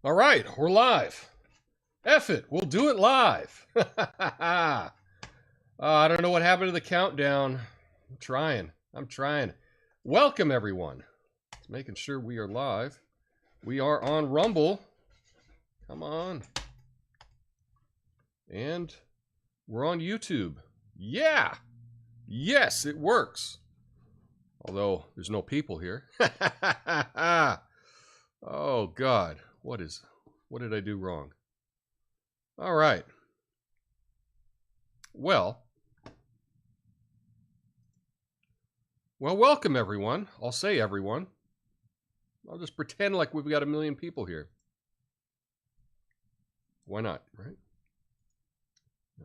All right, we're live. F it, we'll do it live. I don't know what happened to the countdown. I'm trying. Welcome, everyone. Just making sure we are live. We are on Rumble. Come on. And we're on YouTube. Yeah. Yes, it works. Although there's no people here. Oh, God. What did I do wrong? All right. Well, welcome, everyone. I'll say everyone. I'll just pretend like we've got 1 million people here. Why not, right?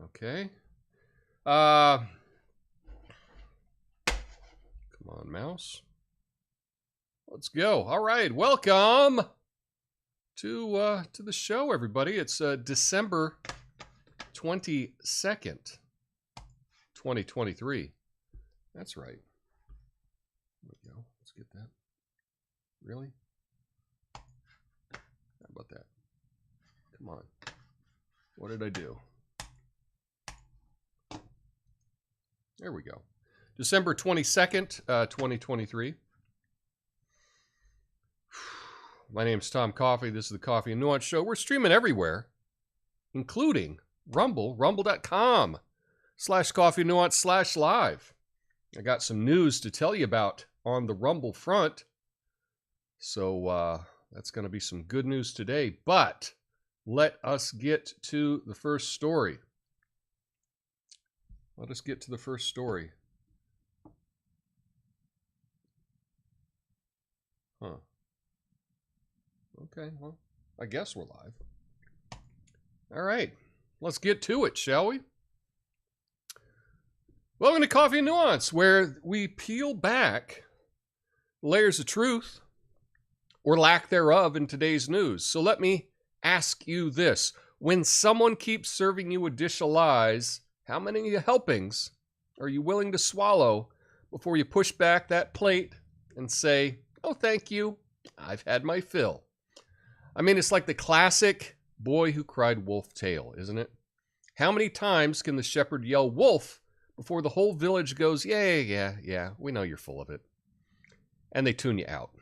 Okay. Come on, mouse. Let's go. All right. Welcome to the show, everybody. It's December 22nd, 2023. That's right. There we go. Let's get that. Really? How about that? Come on. What did I do? There we go. December 22nd, 2023. My name's Tom Coffey. This is the Coffee and Nuance Show. We're streaming everywhere, including Rumble, rumble.com/coffeenuance/live. I got some news to tell you about on the Rumble front. So that's going to be some good news today. But let us get to the first story. Huh. Okay, well, I guess we're live. All right, let's get to it, shall we? Welcome to Coffee and Nuance, where we peel back layers of truth or lack thereof in today's news. So let me ask you this. When someone keeps serving you a dish of lies, how many helpings are you willing to swallow before you push back that plate and say, "Oh, thank you, I've had my fill"? I mean, it's like the classic boy who cried wolf tale, isn't it? How many times can the shepherd yell wolf before the whole village goes, yeah, we know you're full of it, and they tune you out?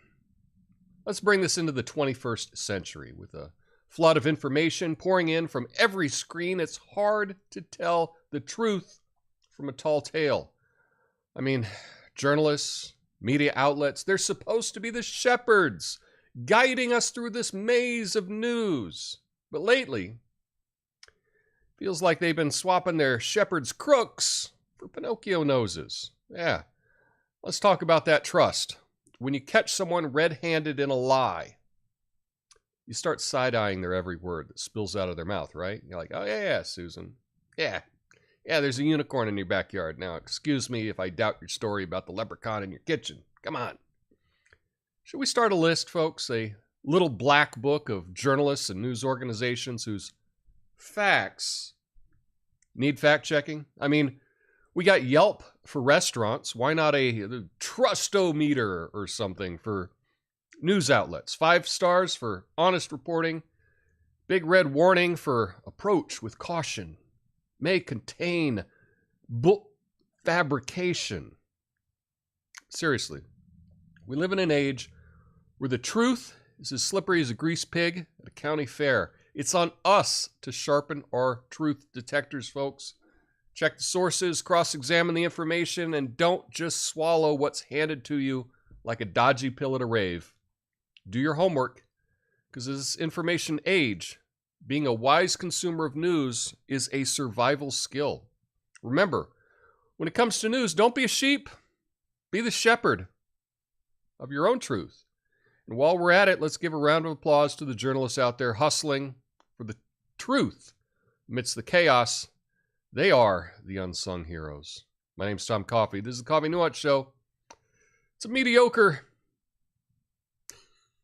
Let's bring this into the 21st century with a flood of information pouring in from every screen. It's hard to tell the truth from a tall tale. I mean, journalists, media outlets, they're supposed to be the shepherds guiding us through this maze of news. But lately, feels like they've been swapping their shepherd's crooks for Pinocchio noses. Yeah, let's talk about that trust. When you catch someone red-handed in a lie, you start side-eyeing their every word that spills out of their mouth, right? You're like, oh, yeah, Susan. Yeah, there's a unicorn in your backyard. Now, excuse me if I doubt your story about the leprechaun in your kitchen. Come on. Should we start a list, folks? A little black book of journalists and news organizations whose facts need fact-checking? I mean, we got Yelp for restaurants. Why not a Trustometer or something for news outlets? 5 stars for honest reporting. Big red warning for approach with caution. May contain book fabrication. Seriously, we live in an age where the truth is as slippery as a grease pig at a county fair. It's on us to sharpen our truth detectors, folks. Check the sources, cross-examine the information, and don't just swallow what's handed to you like a dodgy pill at a rave. Do your homework, because this information age, being a wise consumer of news is a survival skill. Remember, when it comes to news, don't be a sheep. Be the shepherd of your own truth. And while we're at it, let's give a round of applause to the journalists out there hustling for the truth amidst the chaos. They are the unsung heroes. My name's Tom Coffey. This is the Coffee Nuance Show. It's a mediocre,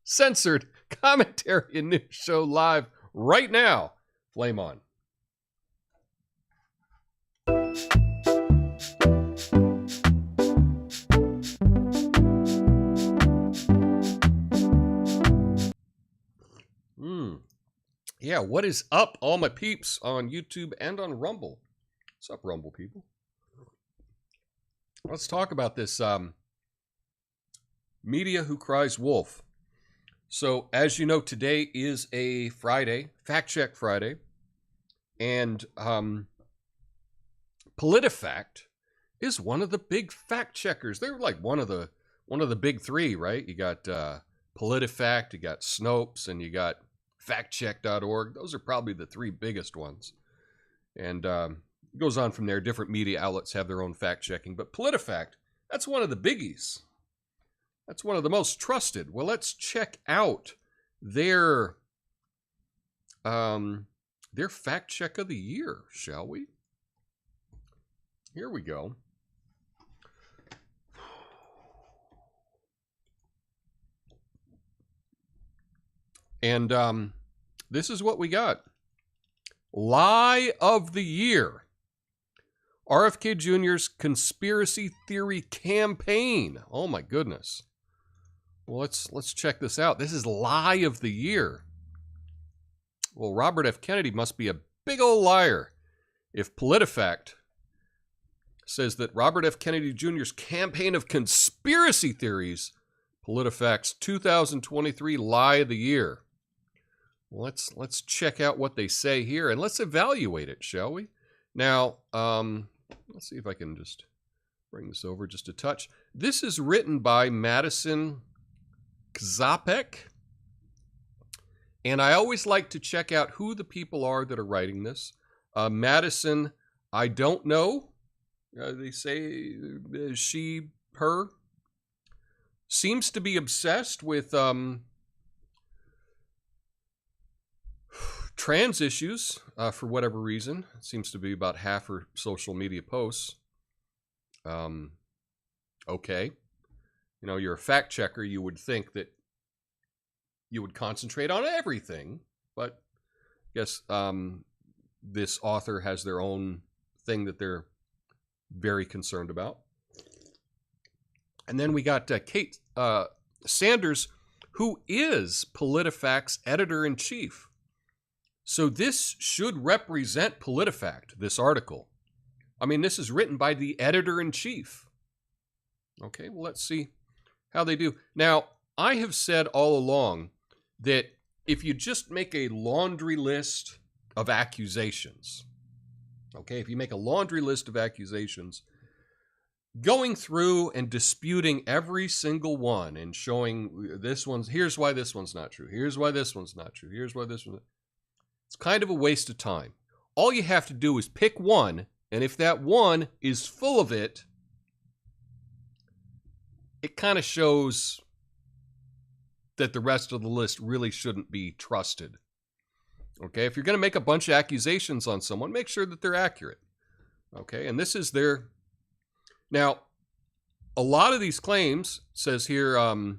censored commentary and news show live right now. Flame on. Yeah, what is up, all my peeps on YouTube and on Rumble? What's up, Rumble people? Let's talk about this media who cries wolf. So, as you know, today is a Friday, Fact Check Friday, and PolitiFact is one of the big fact checkers. They're like one of the big three, right? You got PolitiFact, you got Snopes, and you got factcheck.org. Those are probably the three biggest ones. And it goes on from there. Different media outlets have their own fact checking. But PolitiFact, that's one of the biggies. That's one of the most trusted. Well, let's check out their fact check of the year, shall we? Here we go. And this is what we got. Lie of the year. RFK Jr.'s conspiracy theory campaign. Oh my goodness. Well, let's check this out. This is lie of the year. Well, Robert F. Kennedy must be a big old liar if PolitiFact says that Robert F. Kennedy Jr.'s campaign of conspiracy theories, PolitiFact's 2023 lie of the year. Well, let's check out what they say here and let's evaluate it, shall we? Now, let's see if I can just bring this over just a touch. This is written by Madison Czapek, and I always like to check out who the people are that are writing this. Madison, I don't know. They say she, her, seems to be obsessed with trans issues for whatever reason. It seems to be about half her social media posts. Okay. You know, you're a fact checker. You would think that you would concentrate on everything, but I guess this author has their own thing that they're very concerned about. And then we got Kate Sanders, who is PolitiFact's editor-in-chief. So this should represent PolitiFact, this article. I mean, this is written by the editor-in-chief. Okay, well, let's see how they do. Now, I have said all along that if you just make a laundry list of accusations, okay, if you make a laundry list of accusations, going through and disputing every single one and showing this one's, here's why this one's not true, here's why this one's not true, here's why this one's, it's kind of a waste of time. All you have to do is pick one, and if that one is full of it, it kind of shows that the rest of the list really shouldn't be trusted. Okay, if you're going to make a bunch of accusations on someone, make sure that they're accurate. Okay, and this is their... Now, a lot of these claims, says here, I'll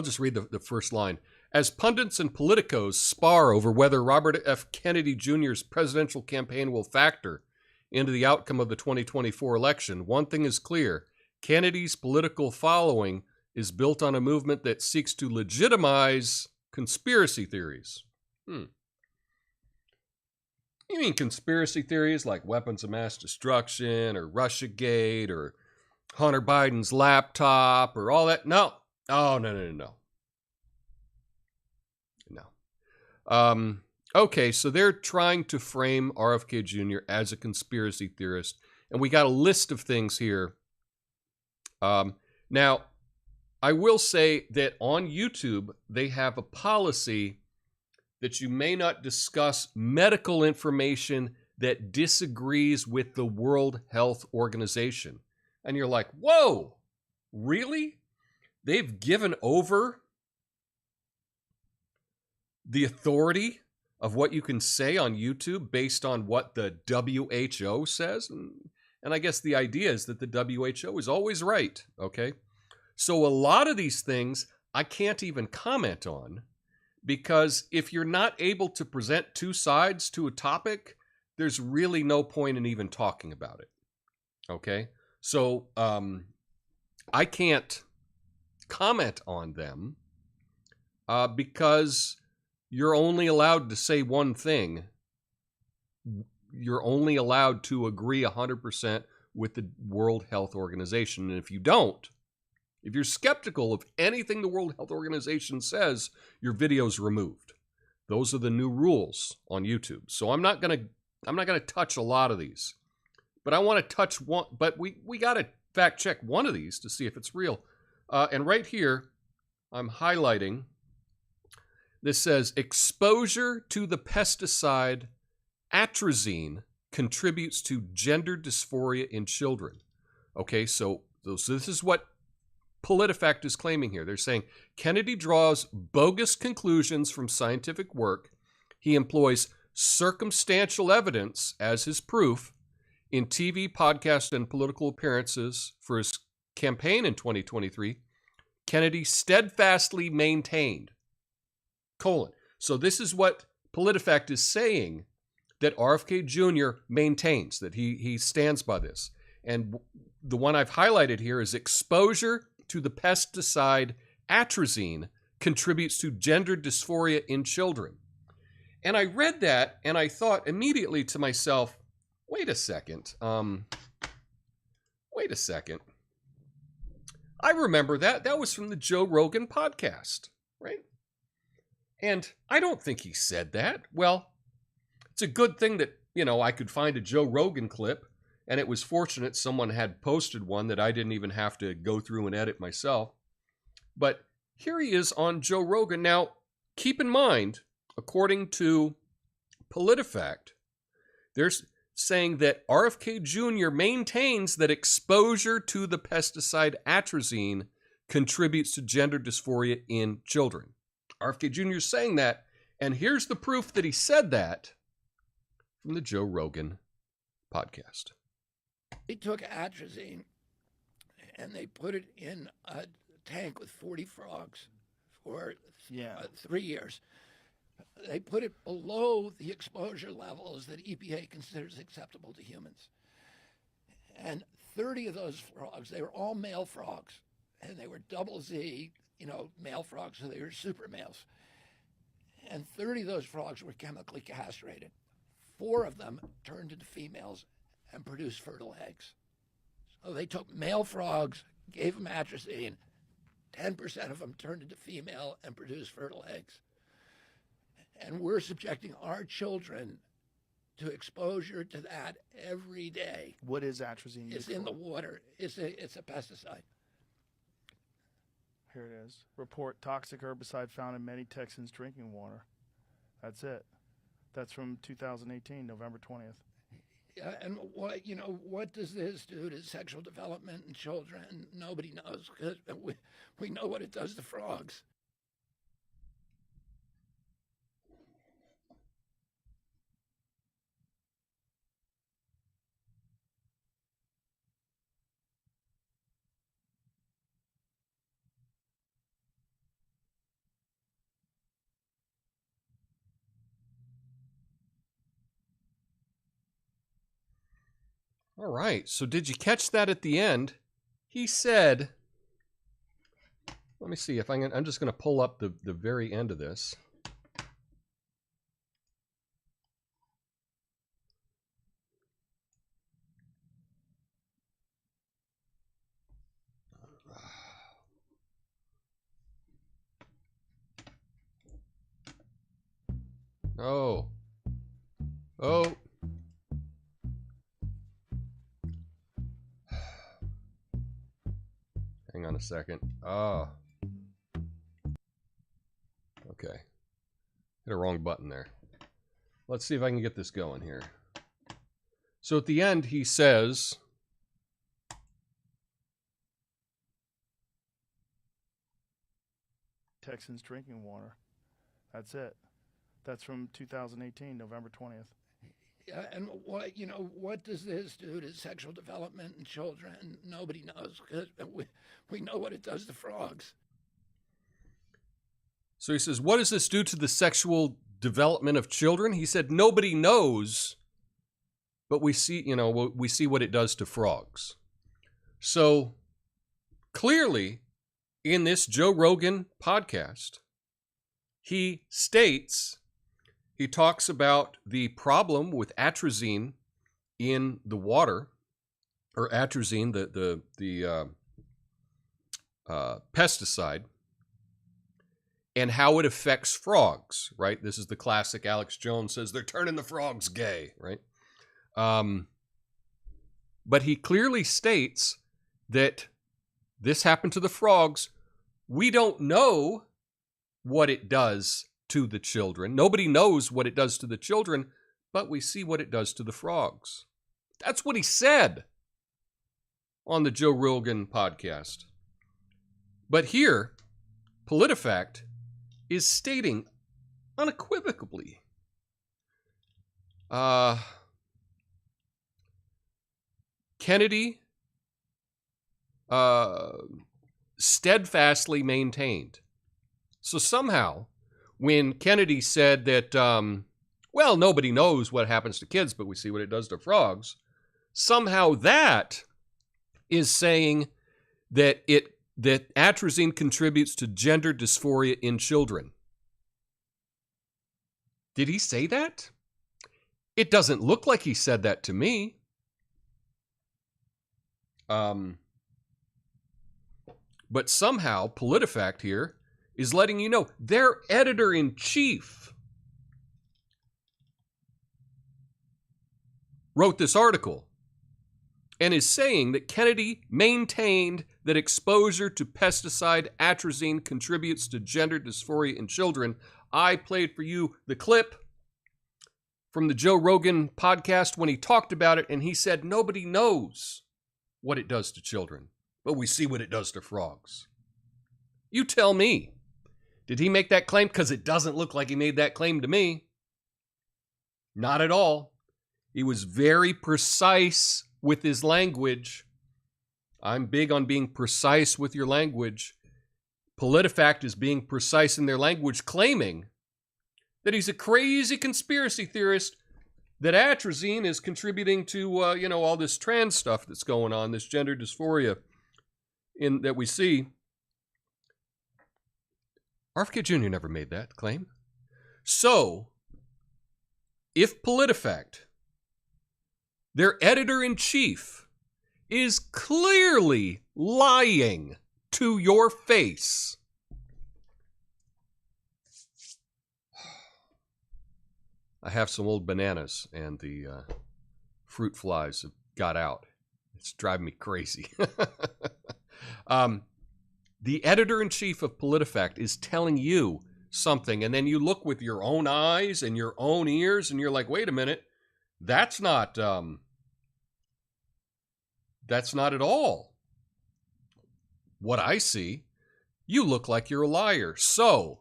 just read the first line. As pundits and politicos spar over whether Robert F. Kennedy Jr.'s presidential campaign will factor into the outcome of the 2024 election, one thing is clear. Kennedy's political following is built on a movement that seeks to legitimize conspiracy theories. You mean conspiracy theories like weapons of mass destruction or Russiagate or Hunter Biden's laptop or all that? No. Oh, no. Okay, so they're trying to frame RFK Jr. as a conspiracy theorist, and we got a list of things here. Now, I will say that on YouTube, they have a policy that you may not discuss medical information that disagrees with the World Health Organization. And you're like, whoa, really? They've given over the authority of what you can say on YouTube based on what the WHO says? And I guess the idea is that the WHO is always right, okay? So a lot of these things I can't even comment on because if you're not able to present two sides to a topic, there's really no point in even talking about it, okay? So I can't comment on them because you're only allowed to say one thing. You're only allowed to agree 100% with the World Health Organization. And if you don't, if you're skeptical of anything the World Health Organization says, your video's removed. Those are the new rules on YouTube. So I'm not gonna touch a lot of these, but I want to touch one. But we got to fact check one of these to see if it's real. And right here, I'm highlighting. This says exposure to the pesticide atrazine contributes to gender dysphoria in children. Okay, so this is what PolitiFact is claiming here. They're saying Kennedy draws bogus conclusions from scientific work. He employs circumstantial evidence as his proof in TV, podcast, and political appearances for his campaign in 2023. Kennedy steadfastly maintained, So this is what PolitiFact is saying, that RFK Jr. maintains, that he stands by this. And the one I've highlighted here is exposure to the pesticide atrazine contributes to gender dysphoria in children. And I read that and I thought immediately to myself, wait a second. I remember that. That was from the Joe Rogan podcast, right? And I don't think he said that. Well, it's a good thing that, I could find a Joe Rogan clip, and it was fortunate someone had posted one that I didn't even have to go through and edit myself. But here he is on Joe Rogan. Now, keep in mind, according to PolitiFact, they're saying that RFK Jr. maintains that exposure to the pesticide atrazine contributes to gender dysphoria in children. RFK Jr. is saying that, and here's the proof that he said that from the Joe Rogan podcast. They took atrazine and they put it in a tank with 40 frogs for 3 years. They put it below the exposure levels that EPA considers acceptable to humans. And 30 of those frogs, they were all male frogs, and they were double Z, male frogs, so they were super males. And 30 of those frogs were chemically castrated. 4 of them turned into females and produced fertile eggs. So they took male frogs, gave them atrazine, 10% of them turned into female and produced fertile eggs. And we're subjecting our children to exposure to that every day. What is atrazine? It's in the water. It's a pesticide. Here it is. Report toxic herbicide found in many Texans' drinking water. That's it. That's from 2018, November 20th. Yeah, and what does this do to sexual development in children? Nobody knows, because we know what it does to frogs. All right, so did you catch that at the end? He said, let me see if I'm just going to pull up the very end of this. Oh. Hang on a second. Okay. Hit a wrong button there. Let's see if I can get this going here. So at the end, he says, Texans' drinking water. That's it. That's from 2018, November 20th. Yeah, and what does this do to sexual development in children? Nobody knows, because we know what it does to frogs. So he says, what does this do to the sexual development of children? He said, nobody knows, but we see what it does to frogs. So clearly, in this Joe Rogan podcast, he states, he talks about the problem with atrazine in the water, or atrazine, the pesticide, and how it affects frogs, right? This is the classic Alex Jones says, they're turning the frogs gay, right? But he clearly states that this happened to the frogs. We don't know what it does to the children. Nobody knows what it does to the children, but we see what it does to the frogs. That's what he said on the Joe Rogan podcast. But here, PolitiFact is stating unequivocally, Kennedy steadfastly maintained. So somehow, when Kennedy said that, well, nobody knows what happens to kids, but we see what it does to frogs, somehow that is saying that that atrazine contributes to gender dysphoria in children. Did he say that? It doesn't look like he said that to me. But somehow PolitiFact here is letting you know their editor-in-chief wrote this article and is saying that Kennedy maintained that exposure to pesticide atrazine contributes to gender dysphoria in children. I played for you the clip from the Joe Rogan podcast when he talked about it, and he said nobody knows what it does to children, but we see what it does to frogs. You tell me, did he make that claim? Because it doesn't look like he made that claim to me. Not at all. He was very precise with his language. I'm big on being precise with your language. PolitiFact is being precise in their language, claiming that he's a crazy conspiracy theorist, that atrazine is contributing to, all this trans stuff that's going on, this gender dysphoria that we see. RFK Jr. never made that claim. So, if PolitiFact, their editor-in-chief, is clearly lying to your face, I have some old bananas, and the fruit flies have got out. It's driving me crazy. The editor-in-chief of PolitiFact is telling you something, and then you look with your own eyes and your own ears, and you're like, wait a minute, that's not at all what I see. You look like you're a liar. So,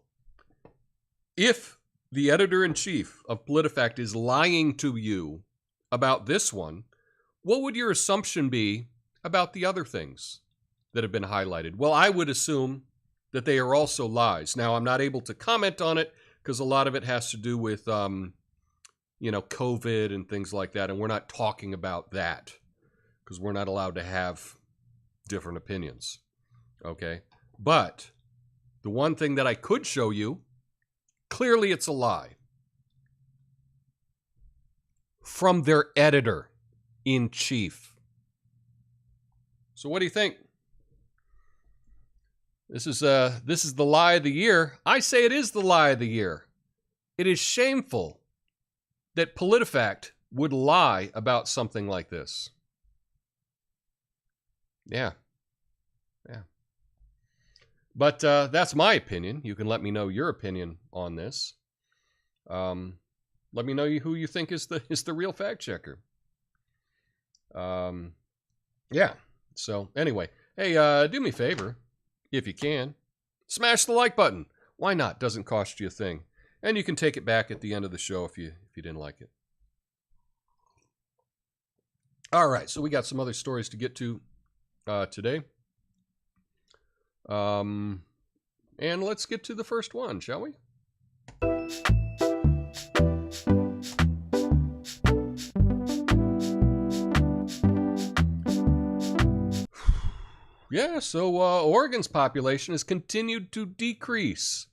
if the editor-in-chief of PolitiFact is lying to you about this one, what would your assumption be about the other things that have been highlighted? Well, I would assume that they are also lies. Now, I'm not able to comment on it because a lot of it has to do with, COVID and things like that, and we're not talking about that because we're not allowed to have different opinions, okay? But the one thing that I could show you, clearly it's a lie. From their editor-in-chief. So what do you think? This is the lie of the year. I say it is the lie of the year. It is shameful that PolitiFact would lie about something like this. Yeah. But that's my opinion. You can let me know your opinion on this. Let me know who you think is the real fact checker. Yeah. So anyway, hey, do me a favor if you can. Smash the like button. Why not? Doesn't cost you a thing. And you can take it back at the end of the show if you didn't like it. All right, so we got some other stories to get to today. And let's get to the first one, shall we? Yeah, so Oregon's population has continued to decrease.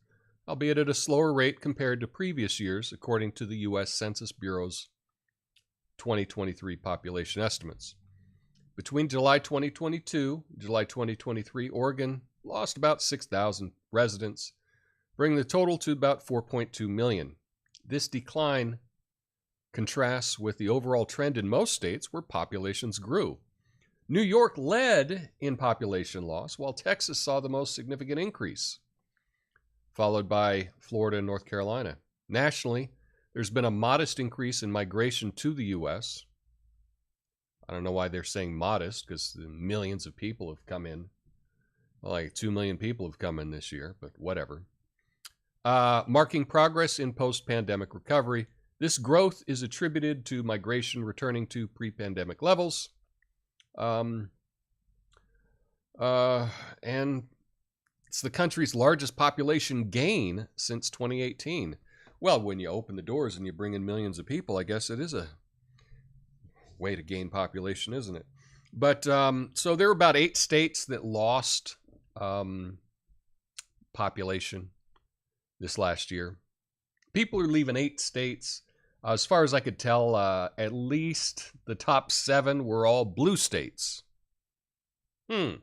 albeit at a slower rate compared to previous years, according to the U.S. Census Bureau's 2023 population estimates. Between July 2022 and July 2023, Oregon lost about 6,000 residents, bringing the total to about 4.2 million. This decline contrasts with the overall trend in most states where populations grew. New York led in population loss, while Texas saw the most significant increase, followed by Florida and North Carolina. Nationally, there's been a modest increase in migration to the U.S. I don't know why they're saying modest, because millions of people have come in. Like 2 million people have come in this year, but whatever. Marking progress in post-pandemic recovery. This growth is attributed to migration returning to pre-pandemic levels. And it's the country's largest population gain since 2018. Well, when you open the doors and you bring in millions of people, I guess it is a way to gain population, isn't it? But so there were about 8 states that lost population this last year. People are leaving 8 states. As far as I could tell, at least the top 7 were all blue states. Going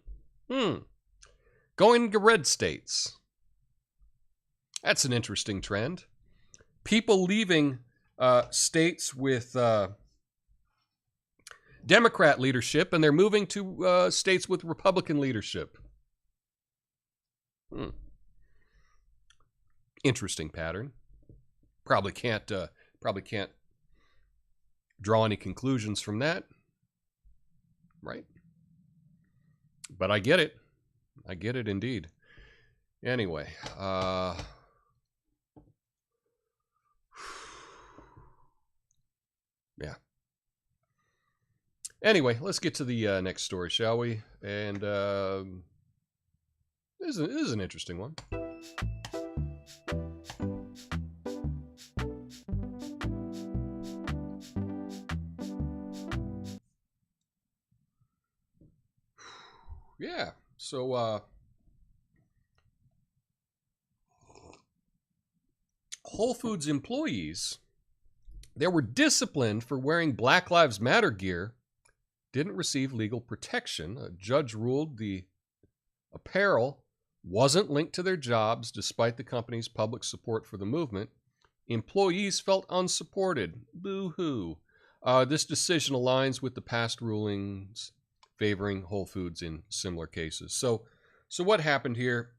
to red states. That's an interesting trend. People leaving states with Democrat leadership, and they're moving to states with Republican leadership. Interesting pattern. Probably can't draw any conclusions from that, right? But I get it. I get it indeed. Anyway, yeah. Anyway, let's get to the next story, shall we? And this is an interesting one. Yeah, so Whole Foods employees that were disciplined for wearing Black Lives Matter gear didn't receive legal protection. A judge ruled the apparel wasn't linked to their jobs despite the company's public support for the movement. Employees felt unsupported. Boo-hoo. This decision aligns with the past rulings favoring Whole Foods in similar cases. So what happened here?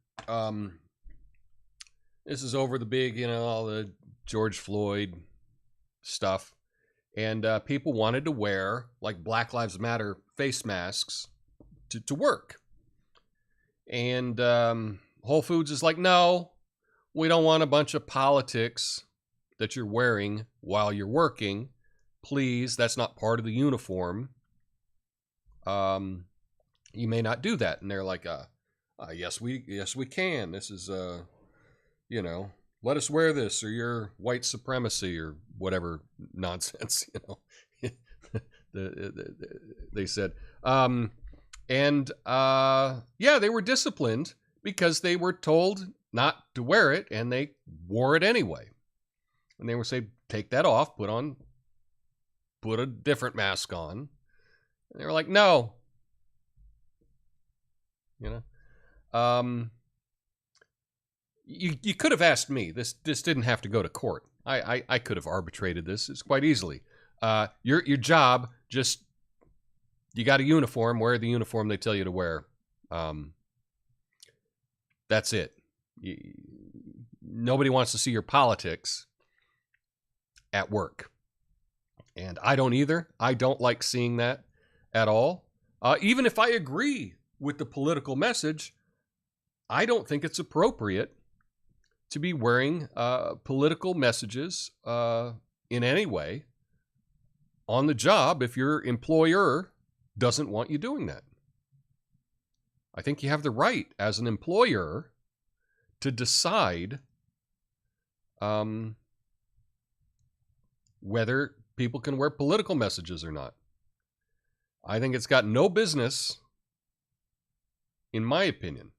This is over the big, all the George Floyd stuff. And people wanted to wear, like, Black Lives Matter face masks to work. And Whole Foods is like, no, we don't want a bunch of politics that you're wearing while you're working. Please, that's not part of the uniform. You may not do that. And they're like, yes, we can. This is, let us wear this, or your white supremacy, or whatever nonsense, they said. They were disciplined because they were told not to wear it, and they wore it anyway. And they were saying, take that off, put a different mask on. And they were like, no. You could have asked me. This didn't have to go to court. I could have arbitrated this. It's quite easily. Your job, just, you got a uniform, wear the uniform they tell you to wear. That's it. Nobody wants to see your politics at work. And I don't either. I don't like seeing that at all. Even if I agree with the political message, I don't think it's appropriate to be wearing political messages in any way on the job if your employer doesn't want you doing that. I think you have the right as an employer to decide whether people can wear political messages or not. I think it's got no business, in my opinion.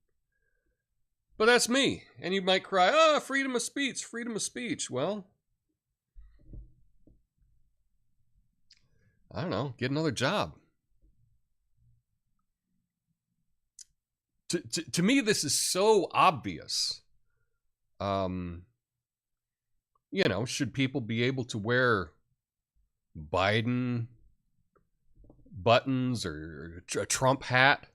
But that's me. And you might cry, oh, freedom of speech, freedom of speech. Well, I don't know, get another job. To me, this is so obvious. You know, should people be able to wear Biden buttons or a Trump hat?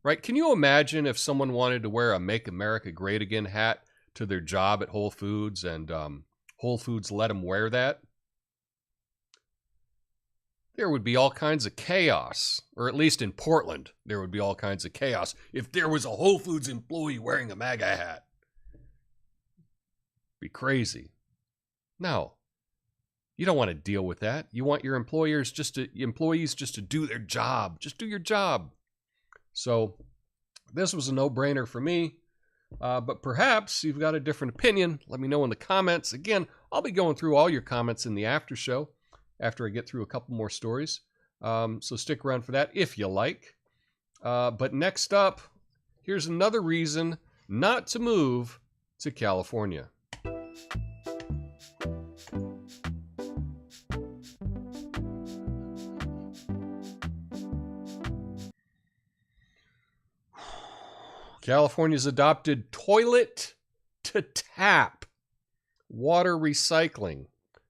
Right? Can you imagine if someone wanted to wear a Make America Great Again hat to their job at Whole Foods and Whole Foods let them wear that? There would be all kinds of chaos, or at least in Portland, there would be all kinds of chaos if there was a Whole Foods employee wearing a MAGA hat. Be crazy. No. You don't want to deal with that. You want your employees just to do their job. Just do your job. So this was a no-brainer for me. But perhaps you've got a different opinion. Let me know in the comments. Again, I'll be going through all your comments in the after show after I get through a couple more stories. So stick around for that if you like. But next up, here's another reason not to move to California. California's adopted toilet to tap water recycling,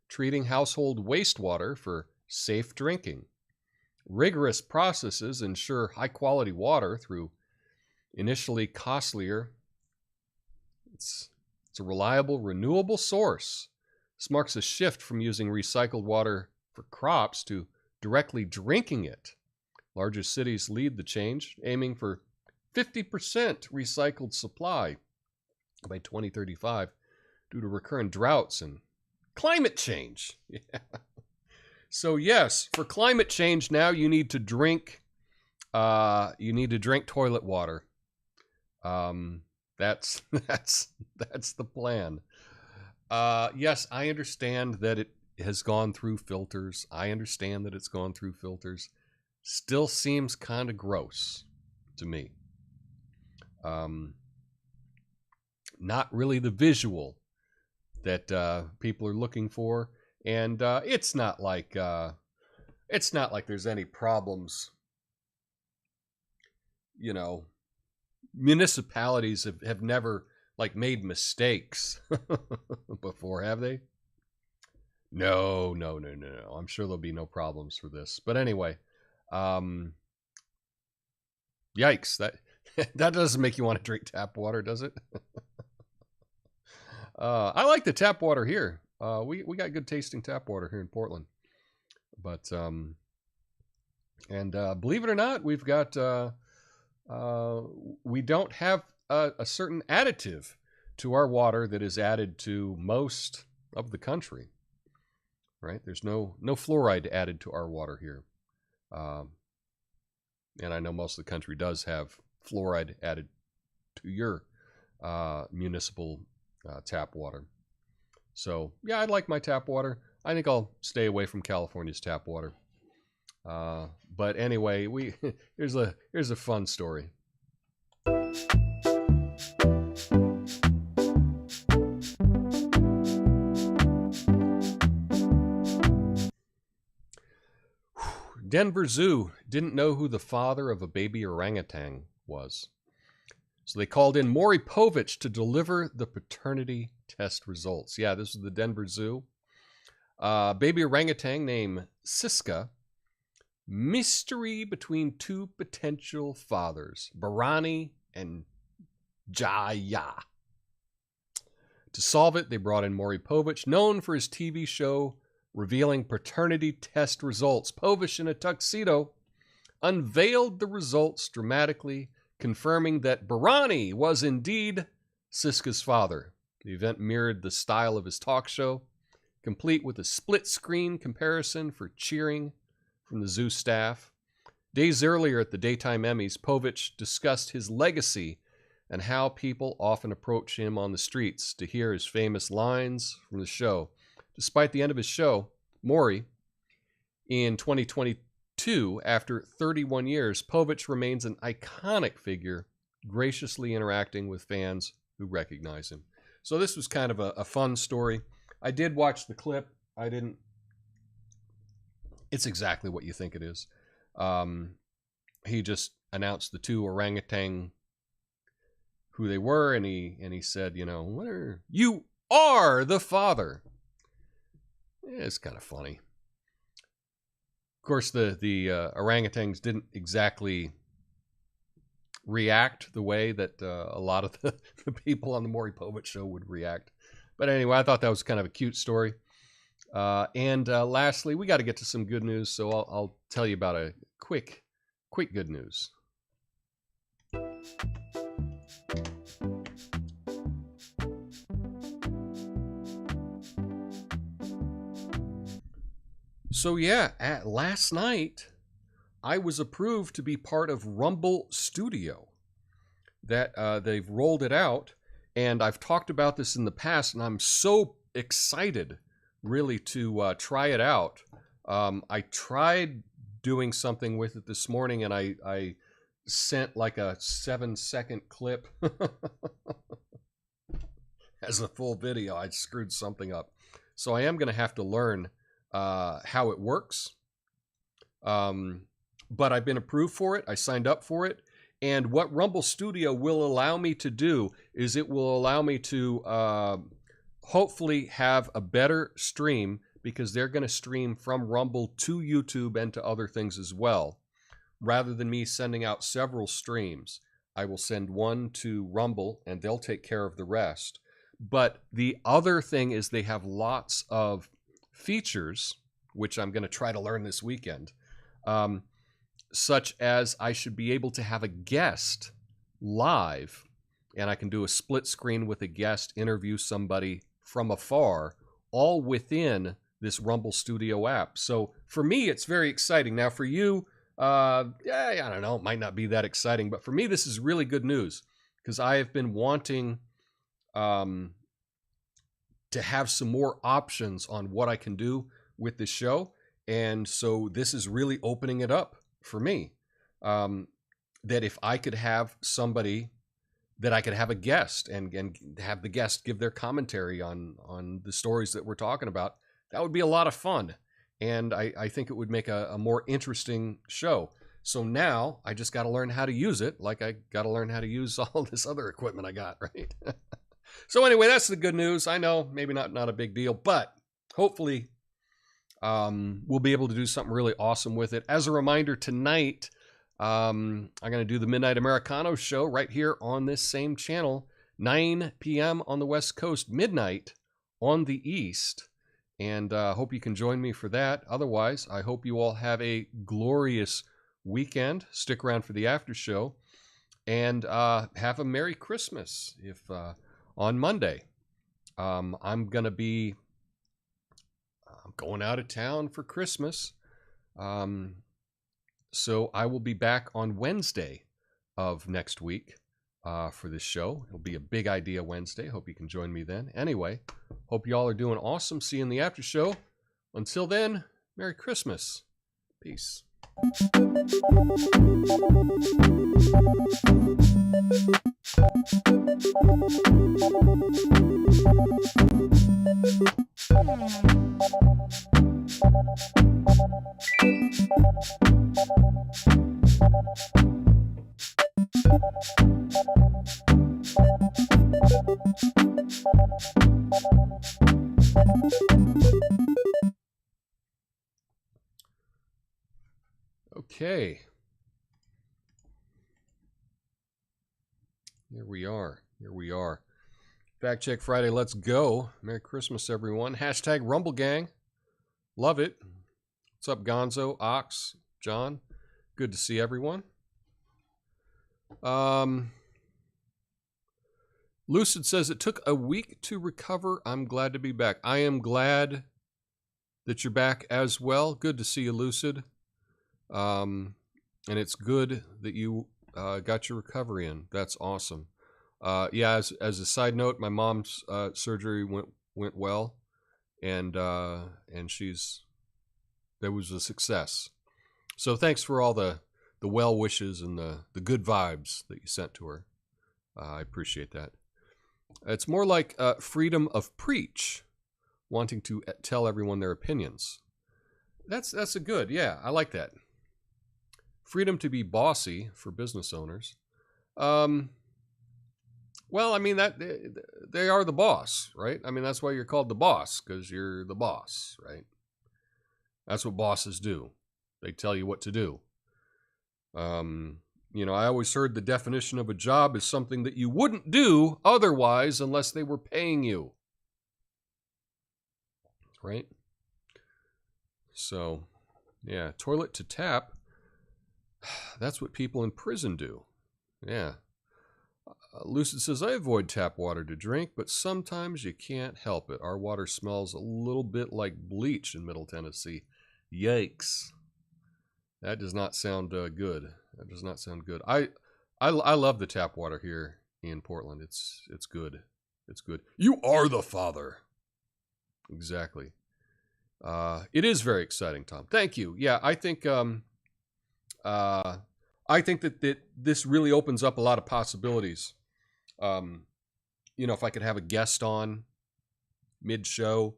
treating household wastewater for safe drinking. Rigorous processes ensure high-quality water through initially costlier. It's a reliable, renewable source. This marks a shift from using recycled water for crops to directly drinking it. Larger cities lead the change, aiming for 50% recycled supply by 2035 due to recurrent droughts and climate change. Yeah. So yes, for climate change now you need to drink toilet water. That's the plan. Yes, I understand that it has gone through filters. I understand that it's gone through filters. Still seems kind of gross to me. Not really the visual that people are looking for, and it's not like there's any problems. You know, municipalities have never made mistakes before, have they? No. I'm sure there'll be no problems for this. But anyway, yikes! That doesn't make you want to drink tap water, does it? I like the tap water here. We got good tasting tap water here in Portland. But believe it or not, we've got we don't have a certain additive to our water that is added to most of the country. Right? There's no fluoride added to our water here. And I know most of the country does have fluoride added to your municipal tap water. So yeah, I like my tap water. I think I'll stay away from California's tap water. But anyway, here's a fun story. Denver Zoo didn't know who the father of a baby orangutan was. So they called in Maury Povich to deliver the paternity test results. Yeah, this is the Denver Zoo. Baby orangutan named Siska. Mystery between two potential fathers, Barani and Jaya. To solve it, they brought in Maury Povich, known for his TV show revealing paternity test results. Povich, in a tuxedo, unveiled the results dramatically, confirming that Barani was indeed Siska's father. The event mirrored the style of his talk show, complete with a split-screen comparison for cheering from the zoo staff. Days earlier at the Daytime Emmys, Povich discussed his legacy and how people often approach him on the streets to hear his famous lines from the show. Despite the end of his show, Maury, in 2022, after 31 years, Povich remains an iconic figure, graciously interacting with fans who recognize him. So this was kind of a fun story. I did watch the clip. I didn't. It's exactly what you think it is. He just announced the two orangutan, who they were, and he said, you know, you are the father. It's kind of funny. Of course, the orangutans didn't exactly react the way that a lot of the people on the Maury Povich show would react. But anyway, I thought that was kind of a cute story. And lastly, we got to get to some good news, so I'll tell you about a quick good news. So yeah, last night I was approved to be part of Rumble Studio. That they've rolled it out, and I've talked about this in the past, and I'm so excited really to try it out. I tried doing something with it this morning, and I sent like a 7-second clip as a full video. I screwed something up. So I am going to have to learn how it works. But I've been approved for it. I signed up for it. And what Rumble Studio will allow me to do is it will allow me to hopefully have a better stream, because they're going to stream from Rumble to YouTube and to other things as well. Rather than me sending out several streams, I will send one to Rumble and they'll take care of the rest. But the other thing is they have lots of features, which I'm going to try to learn this weekend, such as I should be able to have a guest live, and I can do a split screen with a guest, interview somebody from afar, all within this Rumble Studio app. So for me, it's very exciting. Now for you, I don't know, it might not be that exciting, but for me, this is really good news, because I have been wanting to have some more options on what I can do with this show. And so this is really opening it up for me, that if I could have somebody that I could have a guest and have the guest give their commentary on the stories that we're talking about, that would be a lot of fun. And I think it would make a more interesting show. So now I just got to learn how to use it, like I got to learn how to use all this other equipment I got, right? So anyway, that's the good news. I know, maybe not a big deal, but hopefully we'll be able to do something really awesome with it. As a reminder, tonight I'm going to do the Midnight Americano show right here on this same channel, 9 p.m. on the West Coast, midnight on the East. And hope you can join me for that. Otherwise, I hope you all have a glorious weekend. Stick around for the after show. And have a Merry Christmas if on Monday. I'm going out of town for Christmas. So I will be back on Wednesday of next week for this show. It'll be a Big Idea Wednesday. Hope you can join me then. Anyway, hope you all are doing awesome. See you in the after show. Until then, Merry Christmas. Peace. Okay. Here we are. Fact Check Friday, let's go. Merry Christmas, everyone. Hashtag Rumble Gang. Love it. What's up, Gonzo, Ox, John? Good to see everyone. Lucid says, it took a week to recover. I'm glad to be back. I am glad that you're back as well. Good to see you, Lucid. And it's good that you got your recovery in. That awesome. Yeah, as a side note, my mom's surgery went well, and there was a success. So thanks for all the well wishes and the good vibes that you sent to her. I appreciate that. It's more like freedom of preach, wanting to tell everyone their opinions. That's a good, yeah, I like that. Freedom to be bossy for business owners. Well, I mean, that they are the boss, right? I mean, that's why you're called the boss, because you're the boss, right? That's what bosses do. They tell you what to do. You know, I always heard the definition of a job is something that you wouldn't do otherwise unless they were paying you. Right? So, yeah, toilet to tap. That's what people in prison do. Yeah. Lucid says, I avoid tap water to drink, but sometimes you can't help it. Our water smells a little bit like bleach in Middle Tennessee. Yikes. That does not sound good. That does not sound good. I love the tap water here in Portland. It's good. It's good. You are the father. Exactly. It is very exciting, Tom. Thank you. Yeah, I think that this really opens up a lot of possibilities. You know, if I could have a guest on mid-show,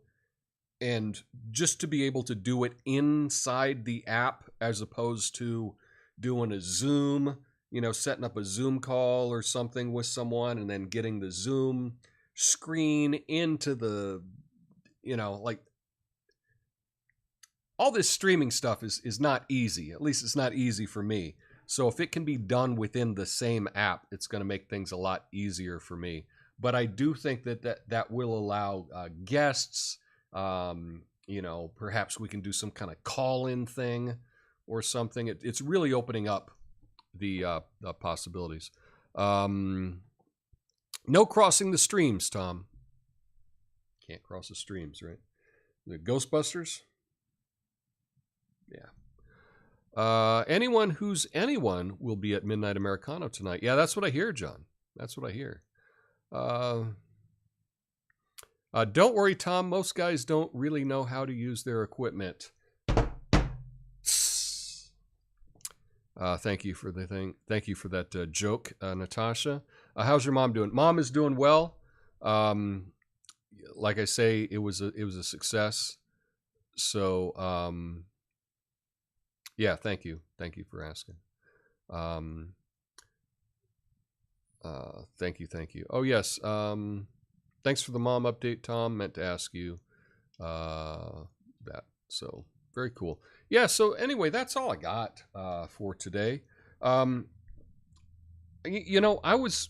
and just to be able to do it inside the app as opposed to doing a Zoom, you know, setting up a Zoom call or something with someone and then getting the Zoom screen into the, you know, like all this streaming stuff is not easy. At least it's not easy for me. So if it can be done within the same app, it's going to make things a lot easier for me. But I do think that will allow guests, you know, perhaps we can do some kind of call-in thing or something. It's really opening up the possibilities. No crossing the streams, Tom. Can't cross the streams, right? The Ghostbusters? Yeah. Anyone who's anyone will be at Midnight Americano tonight. Yeah, that's what I hear, John. That's what I hear. Don't worry, Tom. Most guys don't really know how to use their equipment. Thank you for the thing. Thank you for that joke, Natasha. How's your mom doing? Mom is doing well. Like I say, it was a success. So, yeah, thank you. Thank you for asking. Thank you. Oh, yes. Thanks for the mom update, Tom. Meant to ask you that. So, very cool. Yeah, so anyway, that's all I got for today. You know, I was...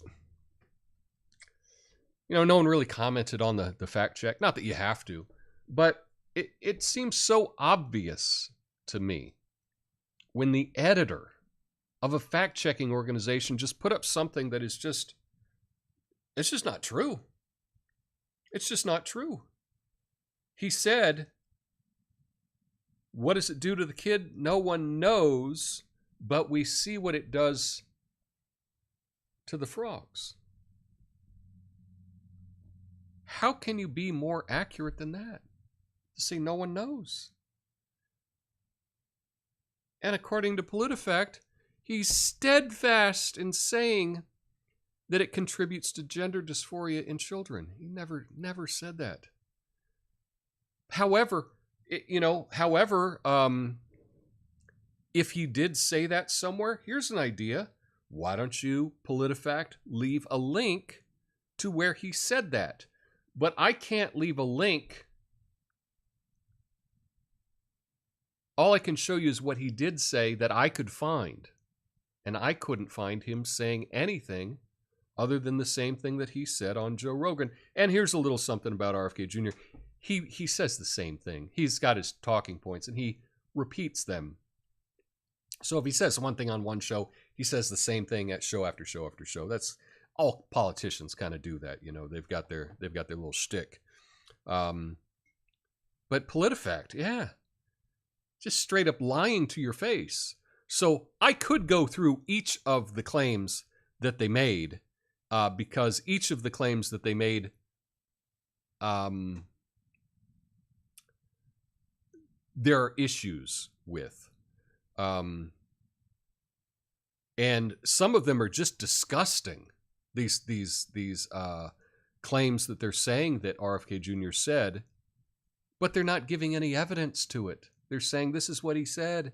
You know, no one really commented on the fact check. Not that you have to. But it seems so obvious to me when the editor of a fact-checking organization just put up something that is just... It's just not true. It's just not true. He said, what does it do to the kid? No one knows, but we see what it does to the frogs. How can you be more accurate than that? To say no one knows. And according to PolitiFact, he's steadfast in saying that it contributes to gender dysphoria in children. He never said that. However, if he did say that somewhere, here's an idea. Why don't you, PolitiFact, leave a link to where he said that? But I can't leave a link. All I can show you is what he did say that I could find. And I couldn't find him saying anything other than the same thing that he said on Joe Rogan. And here's a little something about RFK Jr. He says the same thing. He's got his talking points, and he repeats them. So if he says one thing on one show, he says the same thing at show after show after show. That's all politicians kind of do that. You know, they've got their little shtick. But PolitiFact, yeah, just straight up lying to your face. So I could go through each of the claims that they made, because each of the claims that they made, there are issues with. And some of them are just disgusting. These claims that they're saying that RFK Jr. said, but they're not giving any evidence to it. They're saying this is what he said.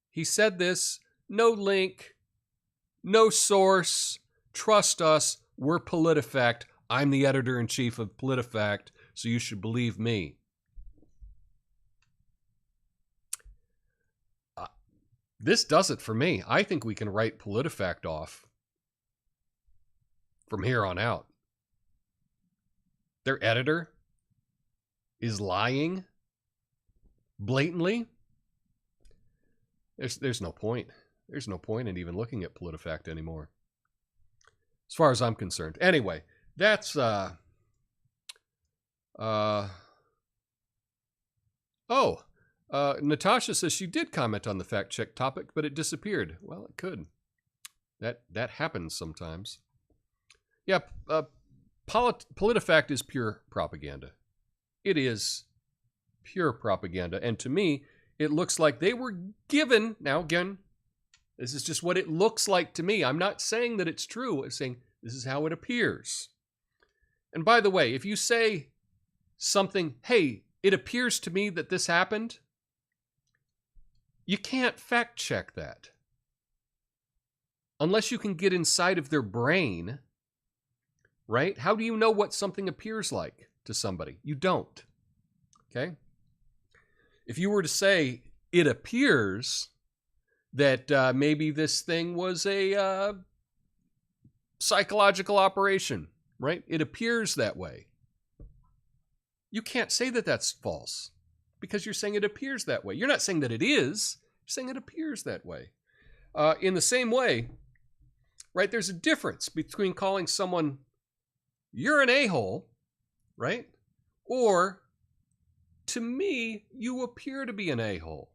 He said this, no link, no source, trust us, we're PolitiFact. I'm the editor-in-chief of PolitiFact, so you should believe me. This does it for me. I think we can write PolitiFact off from here on out. Their editor is lying blatantly. There's no point. There's no point in even looking at PolitiFact anymore, as far as I'm concerned. Anyway, that's Natasha says she did comment on the fact check topic, but it disappeared. Well, it could. That happens sometimes. Yeah, PolitiFact is pure propaganda. It is pure propaganda. And to me, it looks like they were given, now again, this is just what it looks like to me. I'm not saying that it's true. I'm saying this is how it appears. And by the way, if you say something, hey, it appears to me that this happened, you can't fact check that. Unless you can get inside of their brain, right? How do you know what something appears like to somebody? You don't. Okay? If you were to say, it appears that maybe this thing was a psychological operation, right? It appears that way. You can't say that that's false because you're saying it appears that way. You're not saying that it is. You're saying it appears that way. In the same way, right, there's a difference between calling someone, you're an a-hole, right? Or, to me, you appear to be an a-hole.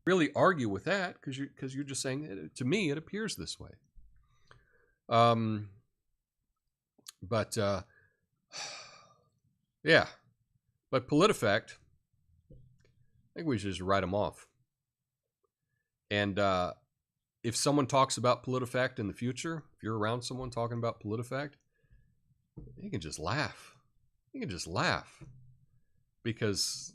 Really argue with that because you're just saying, to me, it appears this way. Yeah. But PolitiFact, I think we should just write them off. And if someone talks about PolitiFact in the future, if you're around someone talking about PolitiFact, you can just laugh. You can just laugh. Because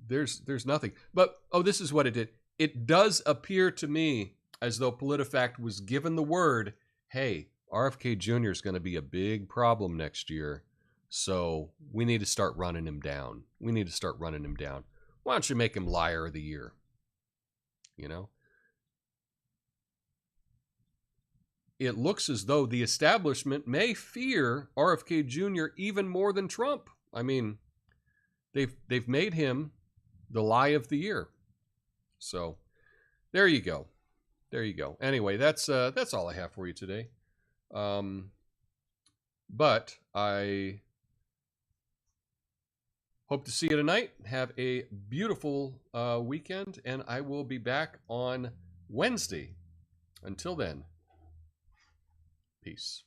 there's nothing. But, this is what it did. It does appear to me as though PolitiFact was given the word, hey, RFK Jr. is going to be a big problem next year. So we need to start running him down. We need to start running him down. Why don't you make him liar of the year? You know? It looks as though the establishment may fear RFK Jr. even more than Trump. I mean, they've made him the lie of the year. So there you go. There you go. Anyway, that's all I have for you today. But I hope to see you tonight. Have a beautiful weekend, and I will be back on Wednesday. Until then, peace.